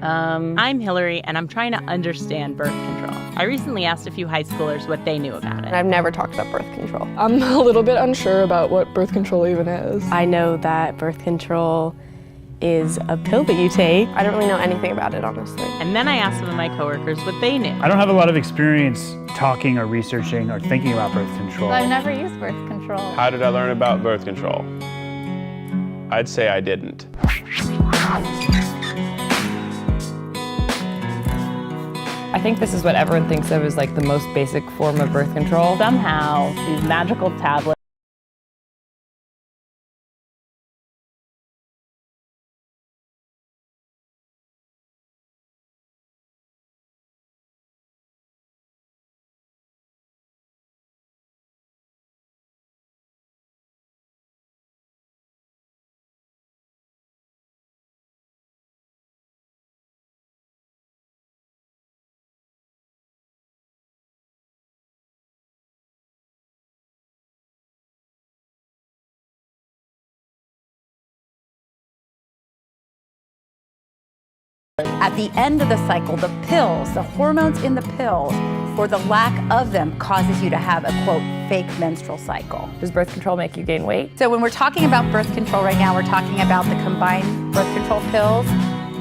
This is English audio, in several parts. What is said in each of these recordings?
I'm Hillary, and I'm trying to understand birth control. I recently asked a few high schoolers what they knew about it. I've never talked about birth control. I'm a little bit unsure about what birth control even is. I know that birth control is a pill that you take. I don't really know anything about it, honestly. And then I asked some of my coworkers what they knew. I don't have a lot of experience talking or researching or thinking about birth control. I've never used birth control. How did I learn about birth control? I'd say I didn't. I think this is what everyone thinks of as like the most basic form of birth control. Somehow, these magical tablets At the end of the cycle, the pills, the hormones in the pills, or the lack of them causes you to have a, quote, fake menstrual cycle. Does birth control make you gain weight? So when we're talking about birth control right now, we're talking about the combined birth control pills,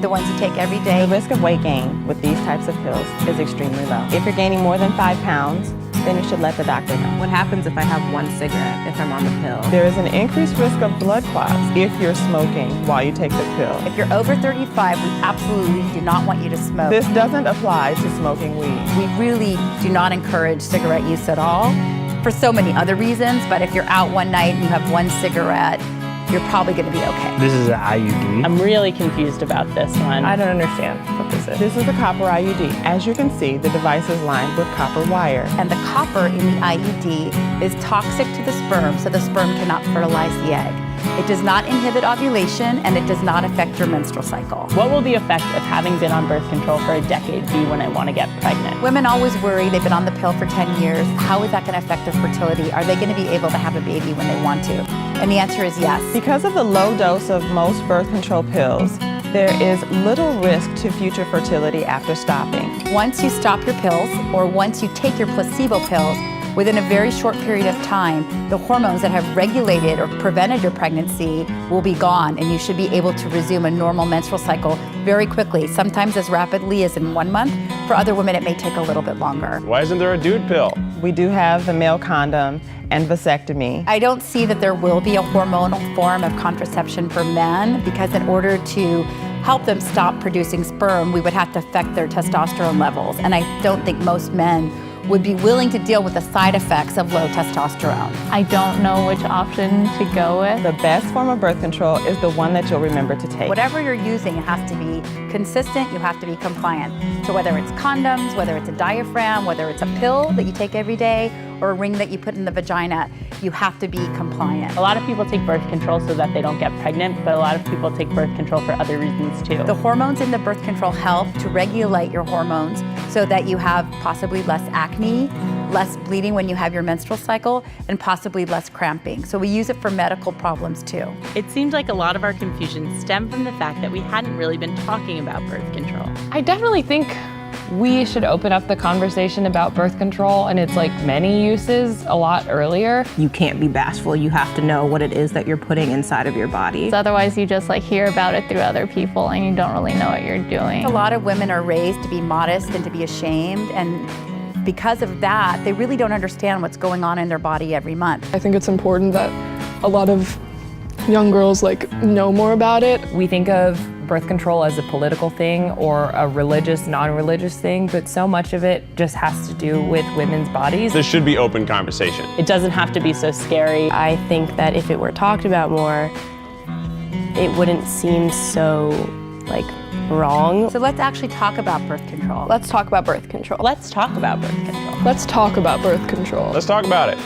the ones you take every day. The risk of weight gain with these types of pills is extremely low. If you're gaining more than 5 pounds, then you should let the doctor know. What happens if I have one cigarette if I'm on the pill? There is an increased risk of blood clots if you're smoking while you take the pill. If you're over 35, we absolutely do not want you to smoke. This doesn't apply to smoking weed. We really do not encourage cigarette use at all for so many other reasons, but if you're out one night and you have one cigarette, you're probably going to be okay. This is an IUD. I'm really confused about this one. I don't understand what this is. This is a copper IUD. As you can see, the device is lined with copper wire. And the copper in the IUD is toxic to the sperm, so the sperm cannot fertilize the egg. It does not inhibit ovulation, and it does not affect your menstrual cycle. What will the effect of having been on birth control for a decade be when I want to get pregnant? Women always worry they've been on the pill for 10 years. How is that going to affect their fertility? Are they going to be able to have a baby when they want to? And the answer is yes. Because of the low dose of most birth control pills, there is little risk to future fertility after stopping. Once you stop your pills, or once you take your placebo pills, within a very short period of time, the hormones that have regulated or prevented your pregnancy will be gone, and you should be able to resume a normal menstrual cycle very quickly, sometimes as rapidly as in 1 month. For other women, it may take a little bit longer. Why isn't there a dude pill? We do have the male condom and vasectomy. I don't see that there will be a hormonal form of contraception for men, because in order to help them stop producing sperm, we would have to affect their testosterone levels. And I don't think most men would be willing to deal with the side effects of low testosterone. I don't know which option to go with. The best form of birth control is the one that you'll remember to take. Whatever you're using, it has to be consistent, you have to be compliant. So whether it's condoms, whether it's a diaphragm, whether it's a pill that you take every day, or a ring that you put in the vagina, you have to be compliant. A lot of people take birth control so that they don't get pregnant, but a lot of people take birth control for other reasons too. The hormones in the birth control help to regulate your hormones so that you have possibly less acne, less bleeding when you have your menstrual cycle, and possibly less cramping. So we use it for medical problems too. It seems like a lot of our confusion stemmed from the fact that we hadn't really been talking about birth control. I definitely think we should open up the conversation about birth control and its like many uses a lot earlier. You can't be bashful. You have to know what it is that you're putting inside of your body. Otherwise, you just like hear about it through other people and you don't really know what you're doing. A lot of women are raised to be modest and to be ashamed, and because of that, they really don't understand what's going on in their body every month. I think it's important that a lot of young girls know more about it. We think of birth control as a political thing or a religious, non-religious thing, but so much of it just has to do with women's bodies. There should be open conversation. It doesn't have to be so scary. I think that if it were talked about more, it wouldn't seem so wrong. So let's actually talk about birth control. Let's talk about birth control. Let's talk about birth control. Let's talk about birth control. Let's talk about it.